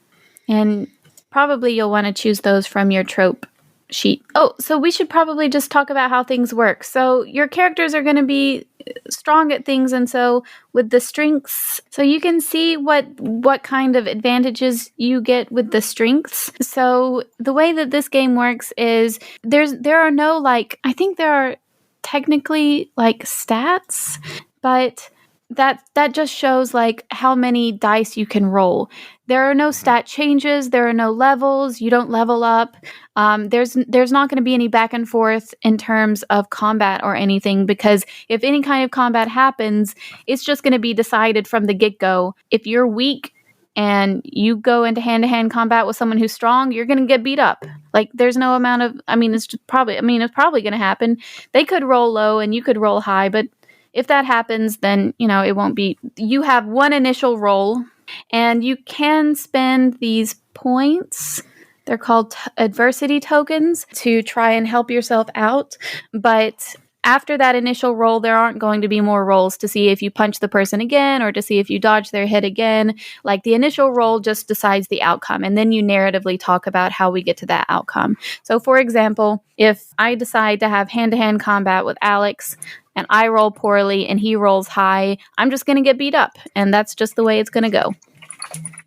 And probably you'll want to choose those from your trope sheet. Oh, so we should probably just talk about how things work. So your characters are going to be strong at things, and so with the strengths, so you can see what kind of advantages you get with the strengths. So the way that this game works is there are no, like, I think there are technically like stats, but that just shows like how many dice you can roll. There are no stat changes. There are no levels. You don't level up. There's not going to be any back and forth in terms of combat or anything, because if any kind of combat happens, it's just going to be decided from the get-go. If you're weak and you go into hand-to-hand combat with someone who's strong, you're going to get beat up. Like, there's no amount of, it's probably going to happen. They could roll low and you could roll high, but if that happens, then, it won't be, you have one initial roll, and you can spend these points, they're called adversity tokens, to try and help yourself out. But after that initial roll, there aren't going to be more rolls to see if you punch the person again or to see if you dodge their hit again. Like, the initial roll just decides the outcome, and then you narratively talk about how we get to that outcome. So, for example, if I decide to have hand-to-hand combat with Alex, and I roll poorly and he rolls high, I'm just going to get beat up. And that's just the way it's going to go.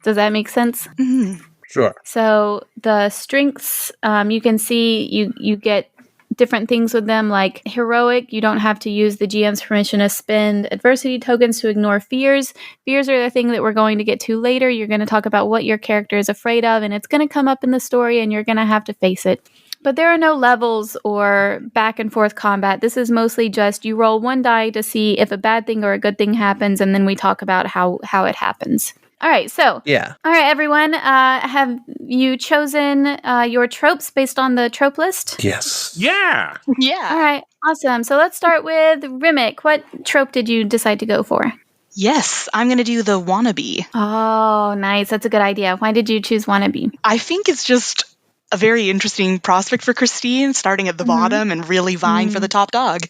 Does that make sense? Mm-hmm. Sure. So the strengths, you can see you get different things with them, like heroic. You don't have to use the GM's permission to spend adversity tokens to ignore fears. Fears are the thing that we're going to get to later. You're going to talk about what your character is afraid of, and it's going to come up in the story, and you're going to have to face it. But there are no levels or back and forth combat. This is mostly just you roll 1 die to see if a bad thing or a good thing happens, and then we talk about how it happens. All right, so. Yeah. All right, everyone. Have you chosen your tropes based on the trope list? Yes. Yeah. Yeah. All right, awesome. So let's start with Remick. What trope did you decide to go for? Yes, I'm going to do the wannabe. Oh, nice. That's a good idea. Why did you choose wannabe? I think it's just a very interesting prospect for Christine, starting at the bottom and really vying for the top dog.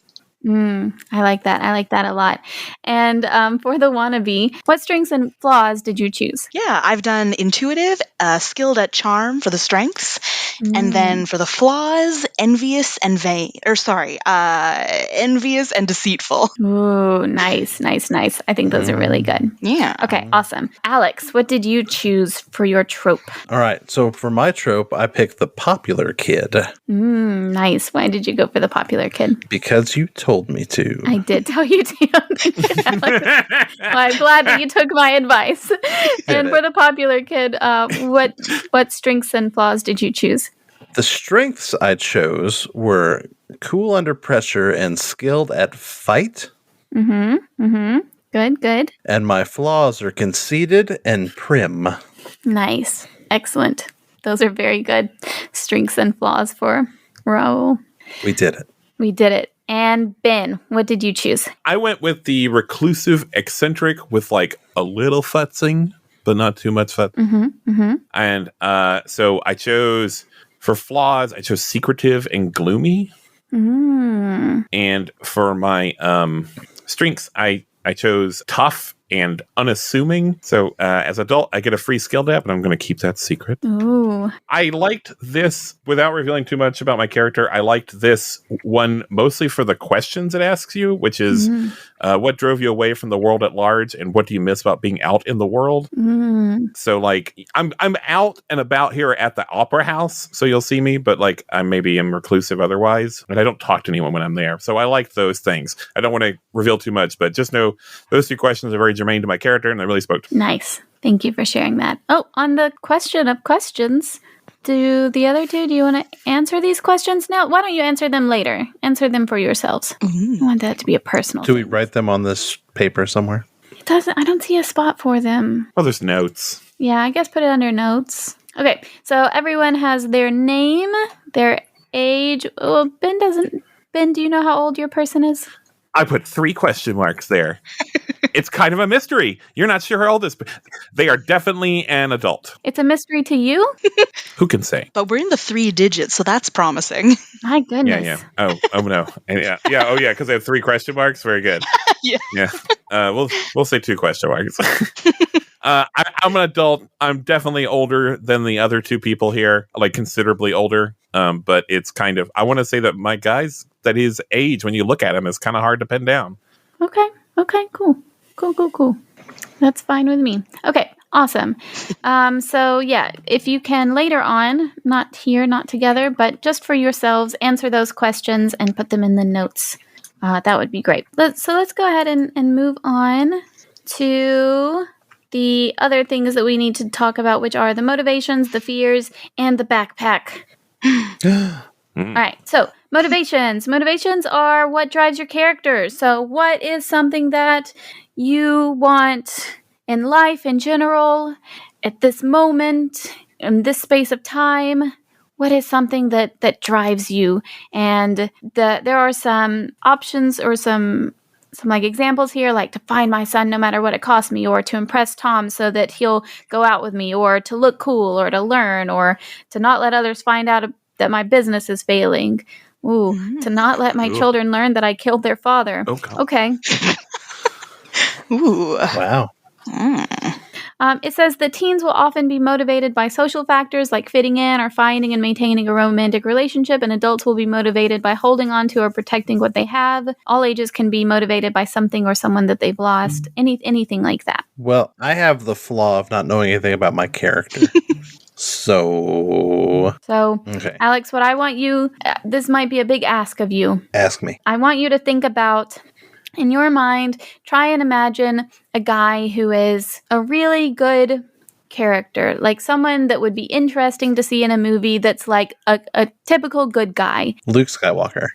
I like that. I like that a lot. And for the wannabe, what strengths and flaws did you choose? Yeah, I've done intuitive, skilled at charm for the strengths, and then for the flaws, envious and envious and deceitful. Ooh, nice. I think those are really good. Yeah. Okay, awesome. Alex, what did you choose for your trope? All right. So for my trope, I picked the popular kid. Nice. Why did you go for the popular kid? Because you told me to. I did tell you to. Well, I'm glad that you took my advice. And for the popular kid, what strengths and flaws did you choose? The strengths I chose were cool under pressure and skilled at fight. Good. And my flaws are conceited and prim. Nice. Excellent. Those are very good strengths and flaws for Raoul. We did it. And Ben, what did you choose? I went with the reclusive eccentric with like a little futzing, but not too much fut. And so I chose, for flaws, I chose secretive and gloomy. And for my strengths, I chose tough and unassuming. So as adult, I get a free skill dab, and I'm going to keep that secret. Ooh. I liked this, without revealing too much about my character, I liked this one mostly for the questions it asks you, which is what drove you away from the world at large, and what do you miss about being out in the world? So like I'm out and about here at the opera house, so you'll see me, but like I maybe am reclusive otherwise, and I don't talk to anyone when I'm there. So I liked those things. I don't want to reveal too much, but just know those 2 questions are very germane to my character, and they really spoke to me. Nice. Thank you for sharing that. Oh, on the question of questions, do the other 2, do you want to answer these questions now? Why don't you answer them later? Answer them for yourselves. I want that to be a personal Do thing. we write them on this paper somewhere? I don't see a spot for them. Oh, there's notes. Yeah, I guess put it under notes. Okay, so everyone has their name, their age. Oh, Ben, do you know how old your person is? I put 3 question marks there. It's kind of a mystery. You're not sure how old this. They are definitely an adult. It's a mystery to you? Who can say? But we're in the 3 digits, so that's promising. My goodness. Yeah. Oh no. Yeah. Oh yeah. Because I have 3 question marks. Very good. Yeah. We'll say 2 question marks. I'm an adult. I'm definitely older than the other 2 people here, like considerably older. But it's kind of, I want to say that my guys, that his age, when you look at him, is kind of hard to pin down. Okay, cool. That's fine with me. Okay, awesome. So yeah, if you can later on, not here, not together, but just for yourselves, answer those questions and put them in the notes. That would be great. So let's go ahead and move on to the other things that we need to talk about, which are the motivations, the fears, and the backpack. All right, so motivations. Motivations are what drives your character. So what is something that you want in life in general, at this moment, in this space of time? What is something that drives you? And there are some options or some like examples here, like to find my son no matter what it costs me, or to impress Tom so that he'll go out with me, or to look cool, or to learn, or to not let others find out that my business is failing. To not let my children learn that I killed their father. Okay. Ooh. Wow. It says that teens will often be motivated by social factors like fitting in or finding and maintaining a romantic relationship, and adults will be motivated by holding on to or protecting what they have. All ages can be motivated by something or someone that they've lost. Anything like that. Well, I have the flaw of not knowing anything about my character. So, okay. Alex, what I want you, this might be a big ask of you. Ask me. I want you to think about, in your mind, try and imagine a guy who is a really good character, like someone that would be interesting to see in a movie that's like a typical good guy. Luke Skywalker.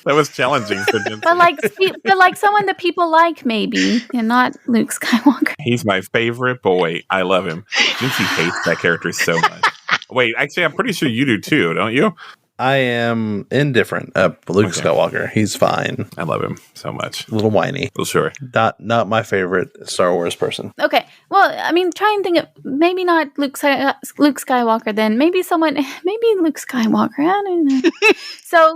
That was challenging. but like someone that people like, maybe, and not Luke Skywalker. He's my favorite boy. I love him. Jensie hates that character so much. Wait, actually, I'm pretty sure you do too, don't you? I am indifferent. Luke Skywalker, he's fine. I love him so much. A little whiny. Well, sure. Not my favorite Star Wars person. Okay. Well, I mean, try and think of maybe not Luke Skywalker. Then maybe Luke Skywalker. I don't know. So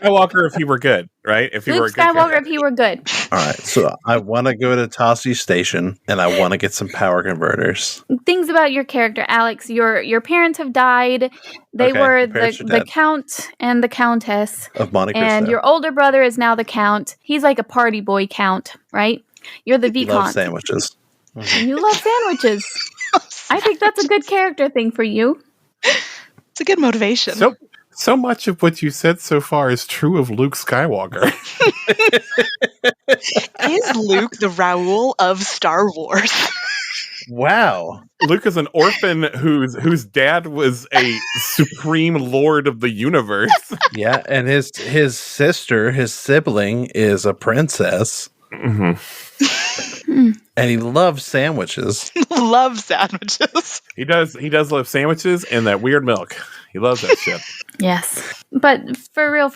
Skywalker if he were good, right? If he Luke were a good Skywalker character. if he were good. All right. So I want to go to Tossie Station and I want to get some power converters. Things about your character, Alex. Your parents have died. They were the Count and the Countess of Monte Cristo. And your older brother is now the Count. He's like a party boy Count, right? You're the Viscount. Love sandwiches. You love sandwiches. I think that's a good character thing for you. It's a good motivation. So much of what you said so far is true of Luke Skywalker. Is Luke the Raoul of Star Wars? Wow. Luke is an orphan whose dad was a supreme lord of the universe. Yeah, and his sister, his sibling, is a princess. Mm-hmm. And he loves sandwiches. Loves sandwiches. He does love sandwiches and that weird milk. He loves that shit. Yes. But for real,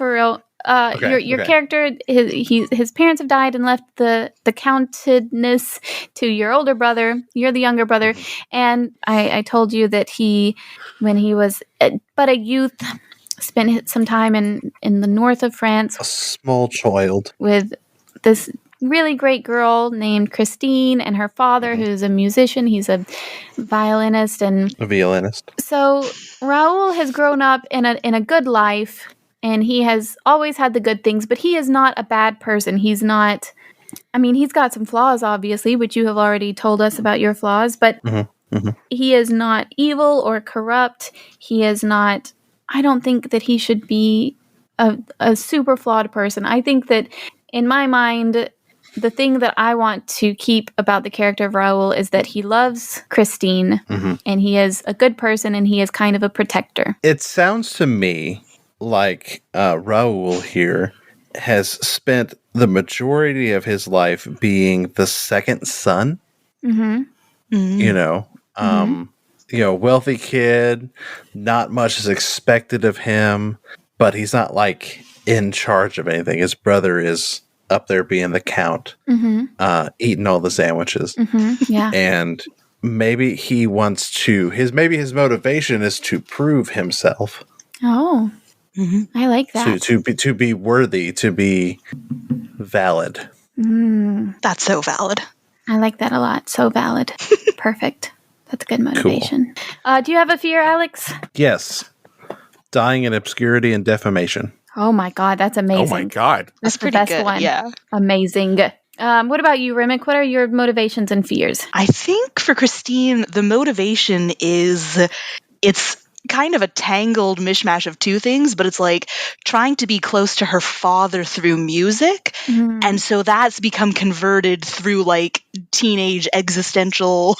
your character, his parents have died and left the countedness to your older brother. You're the younger brother. And I told you that he, when he was but a youth, spent some time in the north of France. A small child. With this really great girl named Christine and her father, who's a musician. He's a violinist. So Raoul has grown up in a good life. And he has always had the good things, but he is not a bad person. He's not, I mean, he's got some flaws, obviously, which you have already told us about your flaws, but he is not evil or corrupt. He is not, I don't think that he should be a super flawed person. I think that in my mind, the thing that I want to keep about the character of Raoul is that he loves Christine and he is a good person and he is kind of a protector. It sounds to me like Raoul here has spent the majority of his life being the second son. Wealthy kid, not much is expected of him, but he's not like in charge of anything. His brother is up there being the count, eating all the sandwiches. Yeah. And maybe he wants to, maybe his motivation is to prove himself. Oh, I like that. To be worthy, to be valid. That's so valid. I like that a lot. So valid. Perfect. That's good motivation. Cool. Do you have a fear, Alex? Yes. Dying in obscurity and defamation. Oh my God, that's amazing. Oh my God. That's the pretty best good, one. yeah. Amazing. What about you, Remick? What are your motivations and fears? I think for Christine, the motivation is it's kind of a tangled mishmash of two things, but it's like trying to be close to her father through music. And so that's become converted through like teenage existential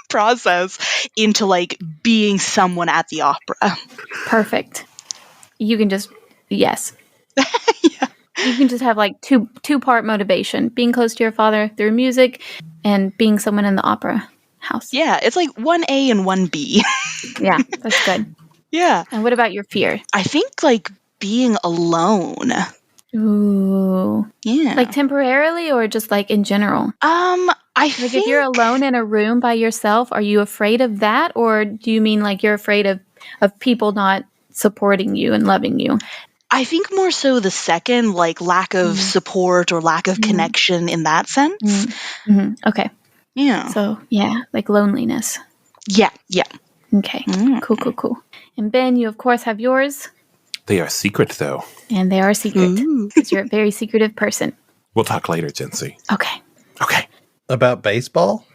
process into like being someone at the opera. Perfect. You can just, yes. Yeah. You can just have like two-part motivation, being close to your father through music and being someone in the opera house. Yeah, it's like 1A and 1B. Yeah, that's good. Yeah. And what about your fear? I think like being alone. Ooh. Yeah. Like temporarily or just like in general? I think if you're alone in a room by yourself, are you afraid of that? Or do you mean like you're afraid of people not supporting you and loving you? I think more so the second, like lack of support or lack of connection in that sense. Okay. Yeah. So, yeah, like loneliness. Yeah. Okay. Cool. And Ben, you of course have yours. They are secret, though. And they are secret. Because you're a very secretive person. We'll talk later, Jensie. Okay. About baseball?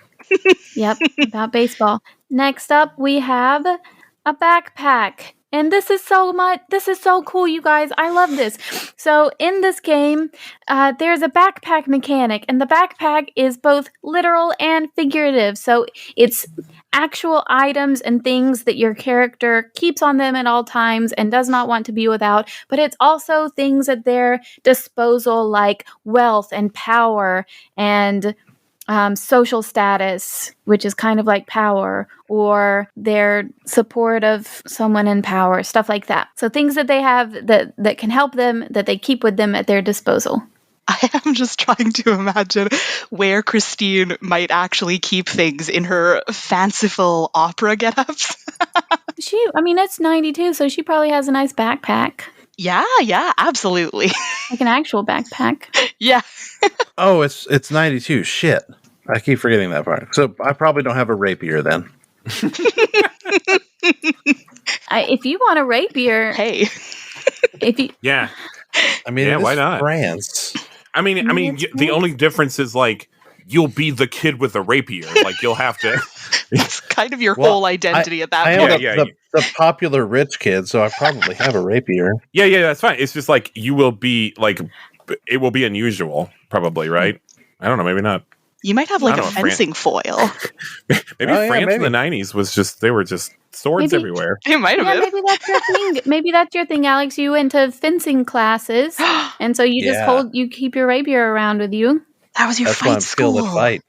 Yep, about baseball. Next up, we have a backpack. And this is so cool, you guys. I love this. So in this game, there's a backpack mechanic, and the backpack is both literal and figurative. So it's actual items and things that your character keeps on them at all times and does not want to be without, but it's also things at their disposal like wealth and power and social status, which is kind of like power, or their support of someone in power, stuff like that. So things that they have that can help them, that they keep with them at their disposal. I am just trying to imagine where Christine might actually keep things in her fanciful opera get-ups. It's 92, so she probably has a nice backpack. Yeah, absolutely. Like an actual backpack. Yeah. Oh, it's 92. Shit. I keep forgetting that part. So I probably don't have a rapier then. If you want a rapier, hey. Yeah. I mean, yeah, why not? France. I mean, the only difference is like you'll be the kid with a rapier. Like you'll have to. It's kind of your whole identity at that point. I am the popular rich kid, so I probably have a rapier. Yeah, that's fine. It's just like you will be like, it will be unusual, probably, right? I don't know, maybe not. You might have like a fencing foil. Maybe France in the 90s they were just swords everywhere. It might have been. Maybe that's your thing. Maybe that's your thing, Alex. You went to fencing classes, and so you just you keep your rapier around with you. That was your That's fight why I'm school. skilled at fight.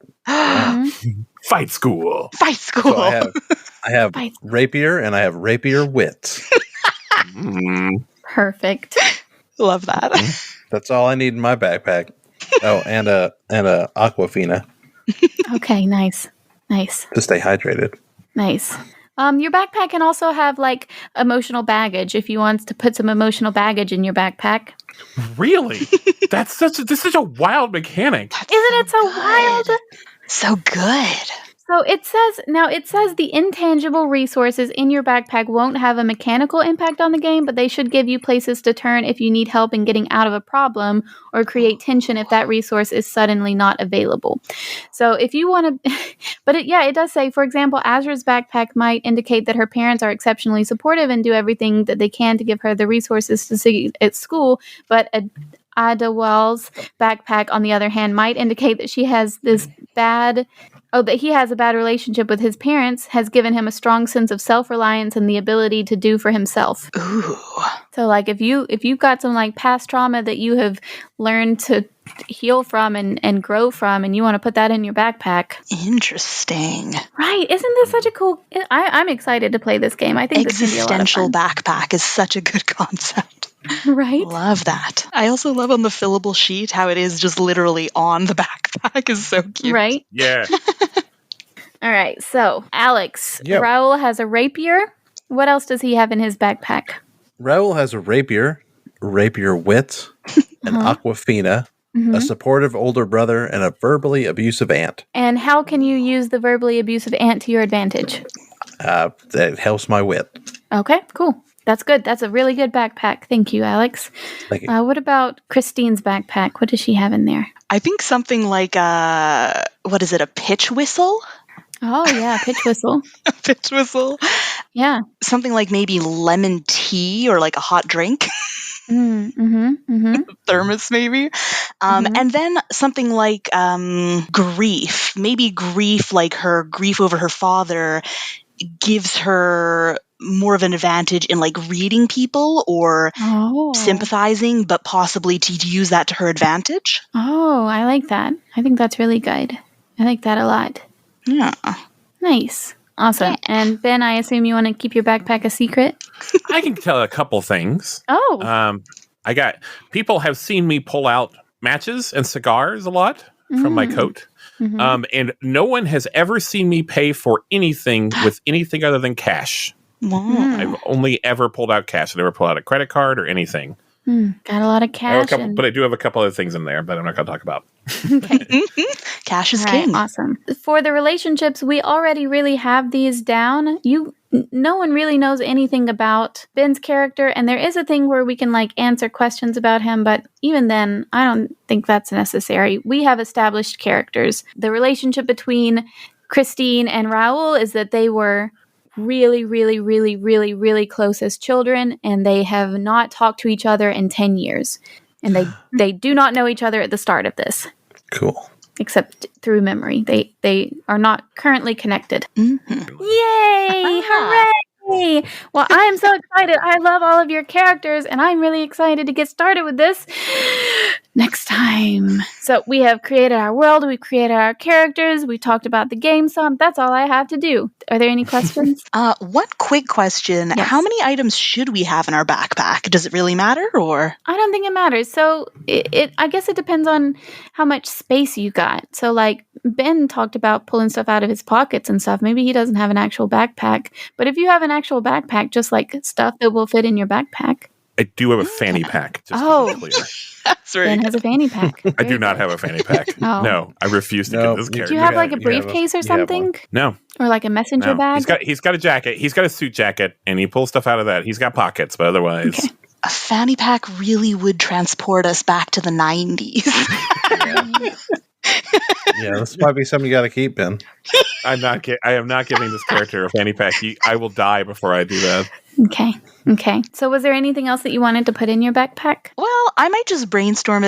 Fight school. Fight school. So I have rapier and I have rapier wits. Perfect. Love that. That's all I need in my backpack. Oh, and a Aquafina. Okay, nice. To stay hydrated. Nice. Your backpack can also have like emotional baggage if you want to put some emotional baggage in your backpack. Really? This is such a wild mechanic. Isn't it so wild? So good. So it says the intangible resources in your backpack won't have a mechanical impact on the game, but they should give you places to turn if you need help in getting out of a problem or create tension if that resource is suddenly not available. So if you want to, it does say, for example, Azra's backpack might indicate that her parents are exceptionally supportive and do everything that they can to give her the resources to succeed at school, but Adewale's backpack, on the other hand, might indicate that he has a bad relationship with his parents, has given him a strong sense of self-reliance and the ability to do for himself. Ooh. So like if you've got some like past trauma that you have learned to heal from and grow from, and you want to put that in your backpack. Interesting. Right. Isn't this such a cool... I'm excited to play this game. I think this is going to be a lot of fun. Existential backpack is such a good concept. Right? Love that. I also love on the fillable sheet how it is just literally on the backpack is so cute. Right? Yeah. All right. So, Alex, Yep. Raoul has a rapier. What else does he have in his backpack? Raoul has a rapier wit, an aquafina, a supportive older brother, and a verbally abusive aunt. And how can you use the verbally abusive aunt to your advantage? That helps my wit. Okay, cool. That's good. That's a really good backpack. Thank you, Alex. Thank you. What about Christine's backpack? What does she have in there? I think something like what is it, a pitch whistle? Oh, yeah, pitch whistle. A pitch whistle. Yeah. Something like maybe lemon tea or like a hot drink. Thermos maybe. And then something like grief. Maybe grief, like her grief over her father, gives her more of an advantage in like reading people or sympathizing, but possibly to use that to her advantage. Oh, I like that. I think that's really good. I like that a lot. Yeah. Nice. Awesome. Yeah. And Ben, I assume you want to keep your backpack a secret? I can tell a couple things. Oh. People have seen me pull out matches and cigars a lot from my coat. And no one has ever seen me pay for anything with anything other than cash. Wow. I've only ever pulled out cash. I never pulled out a credit card or anything. Got a lot of cash. But I do have a couple other things in there, but I'm not going to talk about. Okay. Cash is All right, king. awesome. For the relationships, we already really have these down. No one really knows anything about Ben's character, and there is a thing where we can like answer questions about him, but even then, I don't think that's necessary. We have established characters. The relationship between Christine and Raoul is that they were really, really, really, really, really close as children, and they have not talked to each other in 10 years. And they do not know each other at the start of this. Cool. Except through memory. They are not currently connected. Mm-hmm. Yay! Hooray! Well, I am so excited. I love all of your characters, and I'm really excited to get started with this next time. So we have created our world. We've created our characters. We talked about the game some. That's all I have to do. Are there any questions? One quick question. Yes. How many items should we have in our backpack? Does it really matter, or? I don't think it matters. So I guess it depends on how much space you got. So like Ben talked about pulling stuff out of his pockets and stuff. Maybe he doesn't have an actual backpack. But if you have an actual backpack, just like stuff that will fit in your backpack. I do have a fanny pack. Just Oh. to be clear. That's very Ben good. has a fanny pack. I do not have a fanny pack. Oh. No, I refuse to No, get this you- Do character. you have Yeah, like a you have a- briefcase or you have one. something? No, Or like a messenger no. bag? He's got a jacket. He's got a suit jacket, and he pulls stuff out of that. He's got pockets, but otherwise, Okay. A fanny pack really would transport us back to the 90s. Yeah, this might be something you got to keep, Ben. I am not giving this character a fanny pack. I will die before I do that. Okay. So was there anything else that you wanted to put in your backpack? Well, I might just brainstorm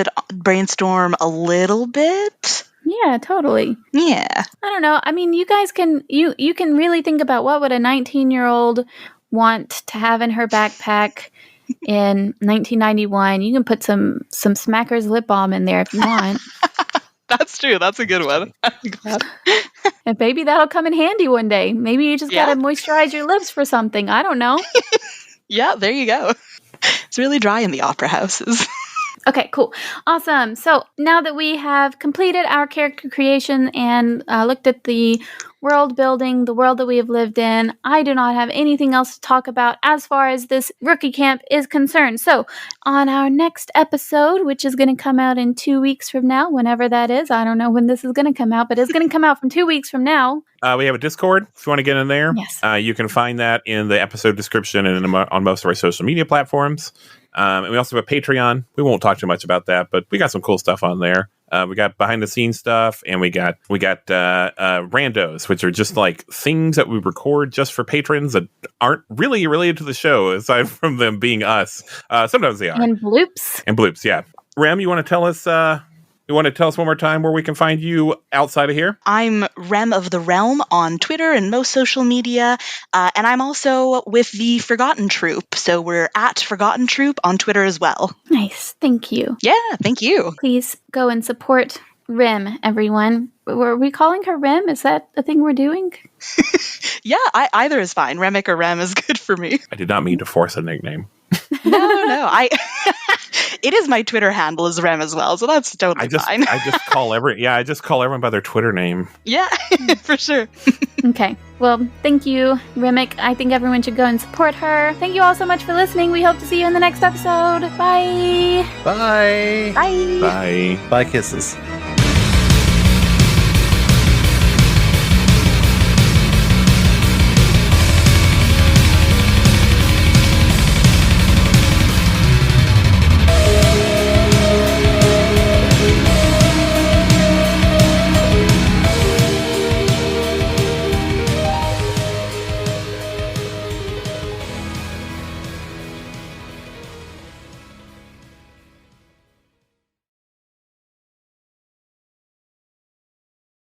a little bit. Yeah, totally. Yeah. I don't know. I mean, you guys can you can really think about what would a 19-year-old want to have in her backpack in 1991. You can put some Smacker's lip balm in there if you want. That's true. That's a good one. And maybe that'll come in handy one day. Maybe you just Yeah. gotta moisturize your lips for something. I don't know. Yeah, there you go. It's really dry in the opera houses. Okay, cool. Awesome. So now that we have completed our character creation and looked at the world building, the world that we have lived in, I do not have anything else to talk about as far as this rookie camp is concerned. So on our next episode, which is going to come out in 2 weeks from now, whenever that is, I don't know when this is going to come out, but it's going to come out from 2 weeks from now. We have a Discord if you want to get in there. Yes. You can find that in the episode description and on most of our social media platforms. And we also have a Patreon. We won't talk too much about that, but we got some cool stuff on there. We got behind the scenes stuff, and we got randos, which are just like things that we record just for patrons that aren't really related to the show, aside from them being us. Sometimes they are. And bloops. And bloops, yeah. Rem, you want to tell us? You want to tell us one more time where we can find you outside of here? I'm Rem of the Realm on Twitter and most social media, and I'm also with the Forgotten Troupe, so we're at Forgotten Troupe on Twitter as well. Nice. Thank you. Yeah, thank you. Please go and support Rem, everyone. Were we calling her Rem? Is that a thing we're doing? Yeah, either is fine. Remick or Rem is good for me. I did not mean to force a nickname. No. It is my Twitter handle is Rem as well, so that's totally fine. I just call everyone by their Twitter name. Yeah, for sure. Okay. Well, thank you, Remick. I think everyone should go and support her. Thank you all so much for listening. We hope to see you in the next episode. Bye. Bye. Bye. Bye. Bye, kisses.